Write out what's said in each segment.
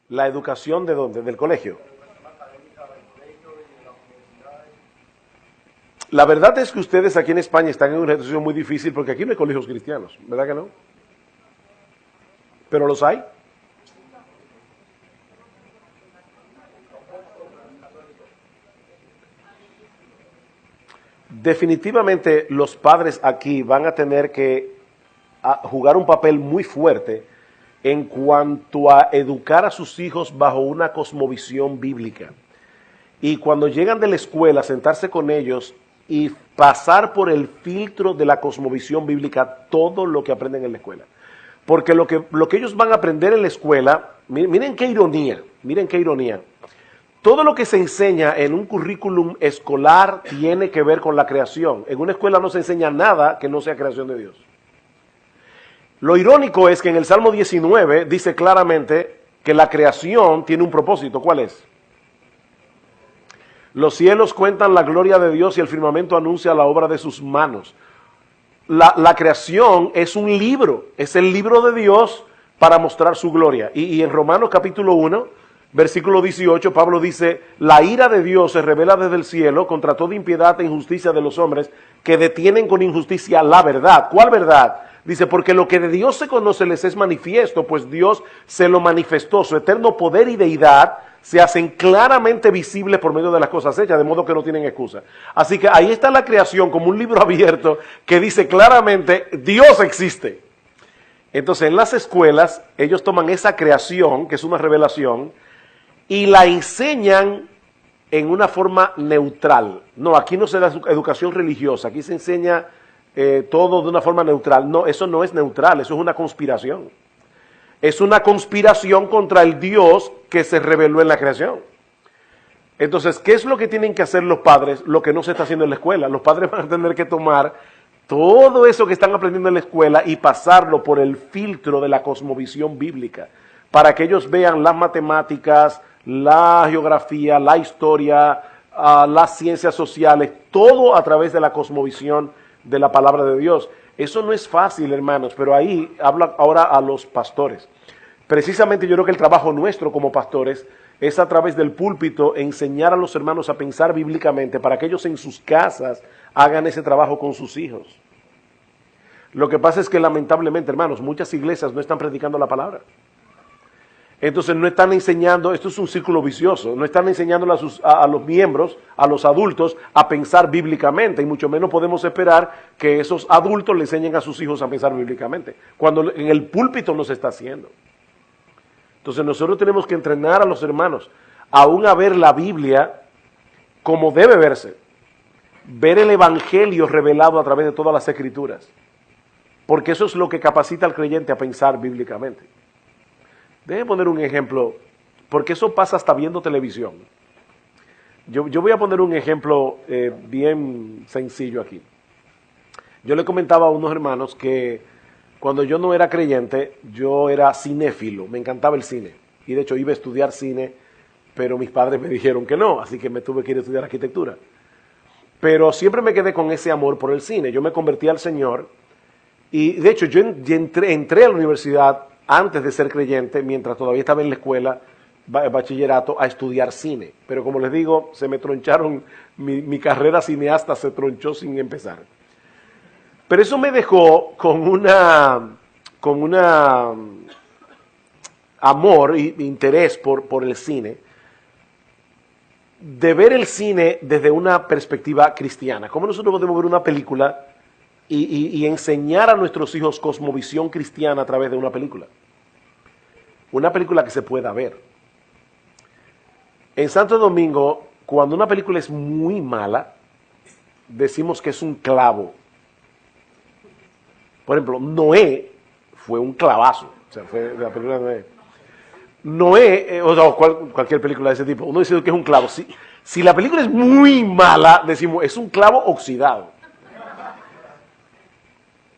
La educación ¿de dónde? Del colegio. La verdad es que ustedes aquí en España están en una situación muy difícil porque aquí no hay colegios cristianos, ¿verdad que no? Pero los hay. Definitivamente los padres aquí van a tener que jugar un papel muy fuerte en cuanto a educar a sus hijos bajo una cosmovisión bíblica. Y cuando llegan de la escuela, sentarse con ellos y pasar por el filtro de la cosmovisión bíblica todo lo que aprenden en la escuela. Porque lo que ellos van a aprender en la escuela, miren qué ironía, miren qué ironía. Todo lo que se enseña en un currículum escolar tiene que ver con la creación. En una escuela no se enseña nada que no sea creación de Dios. Lo irónico es que en el Salmo 19 dice claramente que la creación tiene un propósito. ¿Cuál es? Los cielos cuentan la gloria de Dios y el firmamento anuncia la obra de sus manos. La creación es un libro, es el libro de Dios para mostrar su gloria. Y en Romanos capítulo 1, versículo 18, Pablo dice, la ira de Dios se revela desde el cielo contra toda impiedad e injusticia de los hombres que detienen con injusticia la verdad. ¿Cuál verdad? Dice, porque lo que de Dios se conoce les es manifiesto, pues Dios se lo manifestó, su eterno poder y deidad se hacen claramente visibles por medio de las cosas hechas, de modo que no tienen excusa. Así que ahí está la creación como un libro abierto que dice claramente, Dios existe. Entonces en las escuelas ellos toman esa creación, que es una revelación, y la enseñan en una forma neutral. No, aquí no se da educación religiosa, aquí se enseña todo de una forma neutral. No, eso no es neutral, eso es una conspiración. Es una conspiración contra el Dios que se reveló en la creación. Entonces, ¿qué es lo que tienen que hacer los padres? Lo que no se está haciendo en la escuela. Los padres van a tener que tomar todo eso que están aprendiendo en la escuela y pasarlo por el filtro de la cosmovisión bíblica, para que ellos vean las matemáticas, la geografía, la historia, las ciencias sociales, todo a través de la cosmovisión de la palabra de Dios. Eso no es fácil, hermanos, pero ahí habla ahora a los pastores. Precisamente yo creo que el trabajo nuestro como pastores es a través del púlpito enseñar a los hermanos a pensar bíblicamente para que ellos en sus casas hagan ese trabajo con sus hijos. Lo que pasa es que lamentablemente, hermanos, muchas iglesias no están predicando la palabra. Entonces no están enseñando, esto es un círculo vicioso, no están enseñando a los miembros, a los adultos, a pensar bíblicamente, y mucho menos podemos esperar que esos adultos le enseñen a sus hijos a pensar bíblicamente, cuando en el púlpito no se está haciendo. Entonces nosotros tenemos que entrenar a los hermanos, aún a ver la Biblia como debe verse, ver el evangelio revelado a través de todas las escrituras, porque eso es lo que capacita al creyente a pensar bíblicamente. Déjenme poner un ejemplo, porque eso pasa hasta viendo televisión. Yo voy a poner un ejemplo bien sencillo aquí. Yo le comentaba a unos hermanos que cuando yo no era creyente, yo era cinéfilo, me encantaba el cine. Y de hecho iba a estudiar cine, pero mis padres me dijeron que no, así que me tuve que ir a estudiar arquitectura. Pero siempre me quedé con ese amor por el cine. Yo me convertí al Señor y de hecho yo entré a la universidad antes de ser creyente, mientras todavía estaba en la escuela, bachillerato, a estudiar cine. Pero como les digo, se me troncharon, mi carrera cineasta se tronchó sin empezar. Pero eso me dejó con una amor e interés por el cine, de ver el cine desde una perspectiva cristiana. ¿Cómo nosotros podemos ver una película y enseñar a nuestros hijos cosmovisión cristiana a través de una película? Una película que se pueda ver. En Santo Domingo, cuando una película es muy mala, decimos que es un clavo. Por ejemplo, Noé fue un clavazo. O sea, fue la película de Noé. Noé, o sea, cualquier película de ese tipo, uno dice que es un clavo. Si la película es muy mala, decimos, es un clavo oxidado.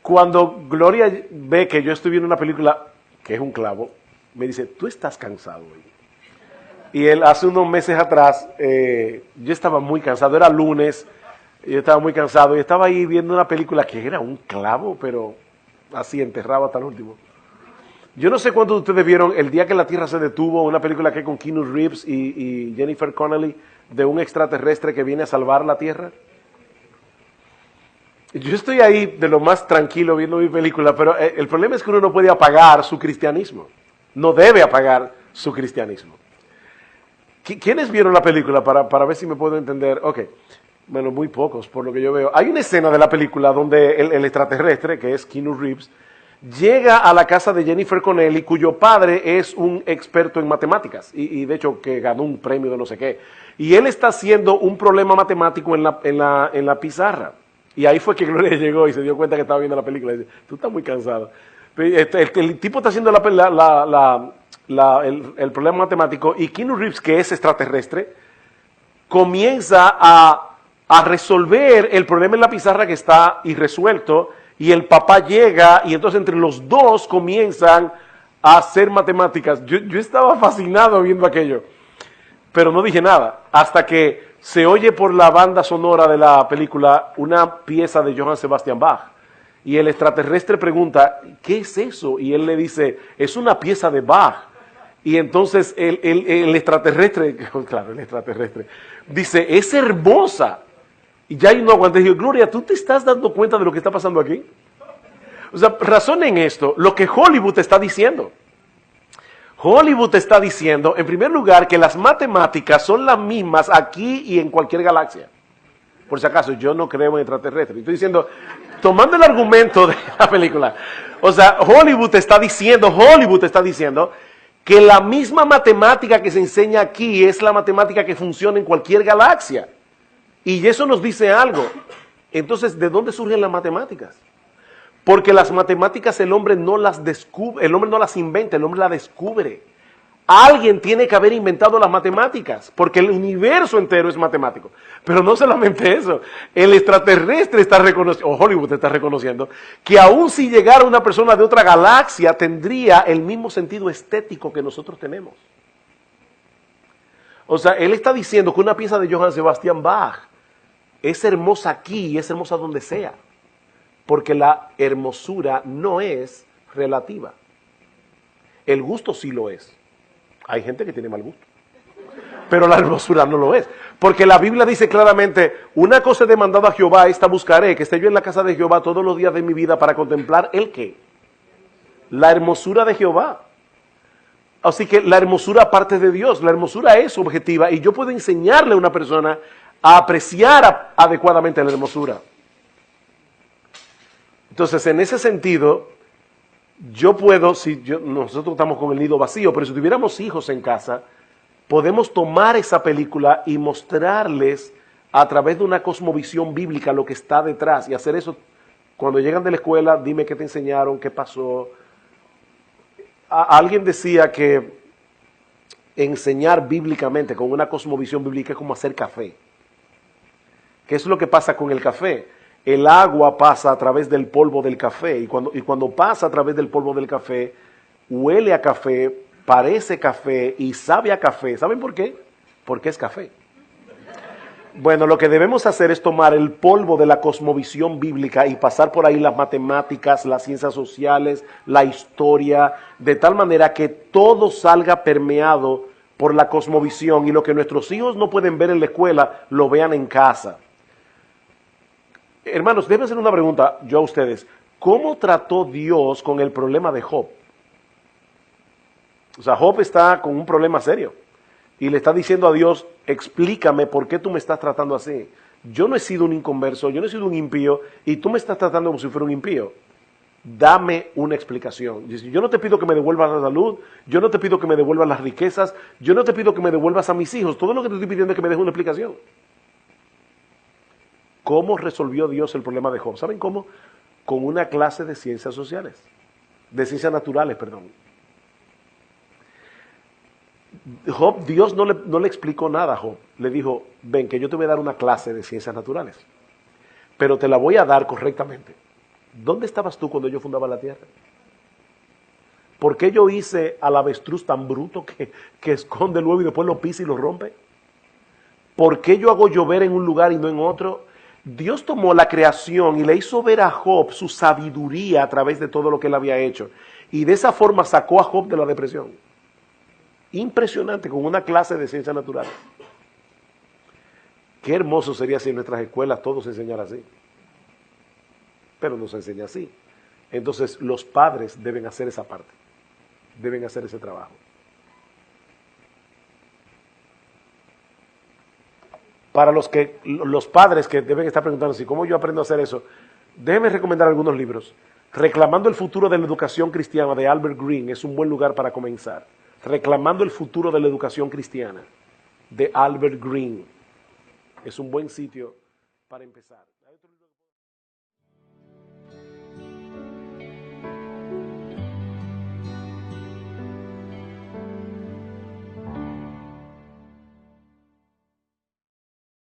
Cuando Gloria ve que yo estoy viendo una película que es un clavo, me dice, tú estás cansado hoy. Y él hace unos meses atrás, yo estaba muy cansado, era lunes, yo estaba muy cansado y estaba ahí viendo una película que era un clavo, pero así enterrado hasta el último. Yo no sé cuántos de ustedes vieron El día que la Tierra se detuvo, una película que hay con Keanu Reeves y Jennifer Connelly, de un extraterrestre que viene a salvar la Tierra. Yo estoy ahí de lo más tranquilo viendo mi película, pero el problema es que uno no puede apagar su cristianismo. No debe apagar su cristianismo. ¿Quiénes vieron la película para ver si me puedo entender? Ok, bueno, muy pocos por lo que yo veo. Hay una escena de la película donde el extraterrestre, que es Keanu Reeves, llega a la casa de Jennifer Connelly, cuyo padre es un experto en matemáticas y de hecho que ganó un premio de no sé qué. Y él está haciendo un problema matemático en la pizarra. Y ahí fue que Gloria llegó y se dio cuenta que estaba viendo la película y dice, tú estás muy cansado. El tipo está haciendo el problema matemático y Keanu Reeves, que es extraterrestre, comienza a resolver el problema en la pizarra que está irresuelto y el papá llega y entonces entre los dos comienzan a hacer matemáticas. Yo estaba fascinado viendo aquello, pero no dije nada hasta que se oye por la banda sonora de la película una pieza de Johann Sebastian Bach. Y el extraterrestre pregunta, ¿qué es eso? Y él le dice, es una pieza de Bach. Y entonces el extraterrestre, claro, el extraterrestre, dice, es hermosa. Y ya yo no aguanté. Digo, Gloria, ¿tú te estás dando cuenta de lo que está pasando aquí? O sea, razonen esto, lo que Hollywood está diciendo. Hollywood está diciendo, en primer lugar, que las matemáticas son las mismas aquí y en cualquier galaxia. Por si acaso, yo no creo en extraterrestres. Estoy diciendo, tomando el argumento de la película, o sea, Hollywood está diciendo que la misma matemática que se enseña aquí es la matemática que funciona en cualquier galaxia. Y eso nos dice algo. Entonces, ¿de dónde surgen las matemáticas? Porque las matemáticas el hombre no las descubre, el hombre no las inventa, el hombre las descubre. Alguien tiene que haber inventado las matemáticas, porque el universo entero es matemático. Pero no solamente eso, el extraterrestre está reconociendo, o Hollywood está reconociendo, que aun si llegara una persona de otra galaxia, tendría el mismo sentido estético que nosotros tenemos. O sea, él está diciendo que una pieza de Johann Sebastian Bach es hermosa aquí y es hermosa donde sea. Porque la hermosura no es relativa. El gusto sí lo es. Hay gente que tiene mal gusto. Pero la hermosura no lo es. Porque la Biblia dice claramente, una cosa he demandado a Jehová, esta buscaré, que esté yo en la casa de Jehová todos los días de mi vida para contemplar ¿el qué? La hermosura de Jehová. Así que la hermosura parte de Dios, la hermosura es objetiva y yo puedo enseñarle a una persona a apreciar adecuadamente la hermosura. Entonces, en ese sentido, yo puedo, nosotros estamos con el nido vacío, pero si tuviéramos hijos en casa, podemos tomar esa película y mostrarles a través de una cosmovisión bíblica lo que está detrás y hacer eso. Cuando llegan de la escuela, dime qué te enseñaron, qué pasó. Alguien decía que enseñar bíblicamente con una cosmovisión bíblica es como hacer café. ¿Qué es lo que pasa con el café? El agua pasa a través del polvo del café y cuando pasa a través del polvo del café, huele a café, parece café y sabe a café. ¿Saben por qué? Porque es café. Bueno, lo que debemos hacer es tomar el polvo de la cosmovisión bíblica y pasar por ahí las matemáticas, las ciencias sociales, la historia, de tal manera que todo salga permeado por la cosmovisión y lo que nuestros hijos no pueden ver en la escuela, lo vean en casa. Hermanos, déjenme hacer una pregunta yo a ustedes. ¿Cómo trató Dios con el problema de Job? O sea, Job está con un problema serio y le está diciendo a Dios, explícame por qué tú me estás tratando así. Yo no he sido un inconverso, yo no he sido un impío y tú me estás tratando como si fuera un impío. Dame una explicación. Yo no te pido que me devuelvas la salud, yo no te pido que me devuelvas las riquezas, yo no te pido que me devuelvas a mis hijos. Todo lo que te estoy pidiendo es que me dejes una explicación. ¿Cómo resolvió Dios el problema de Job? ¿Saben cómo? Con una clase de ciencias sociales, de ciencias naturales, perdón. Job, Dios no le explicó nada a Job. Le dijo, ven que yo te voy a dar una clase de ciencias naturales, pero te la voy a dar correctamente. ¿Dónde estabas tú cuando yo fundaba la tierra? ¿Por qué yo hice al avestruz tan bruto que esconde el huevo y después lo pisa y lo rompe? ¿Por qué yo hago llover en un lugar y no en otro? Dios tomó la creación y le hizo ver a Job su sabiduría a través de todo lo que él había hecho. Y de esa forma sacó a Job de la depresión. Impresionante, con una clase de ciencias naturales. Qué hermoso sería si en nuestras escuelas todo se enseñara así. Pero no se enseña así. Entonces los padres deben hacer esa parte. Deben hacer ese trabajo. Para los padres que deben estar preguntándose cómo yo aprendo a hacer eso, déjenme recomendar algunos libros. Reclamando el futuro de la educación cristiana de Albert Green es un buen lugar para comenzar. Reclamando el futuro de la educación cristiana de Albert Green es un buen sitio para empezar.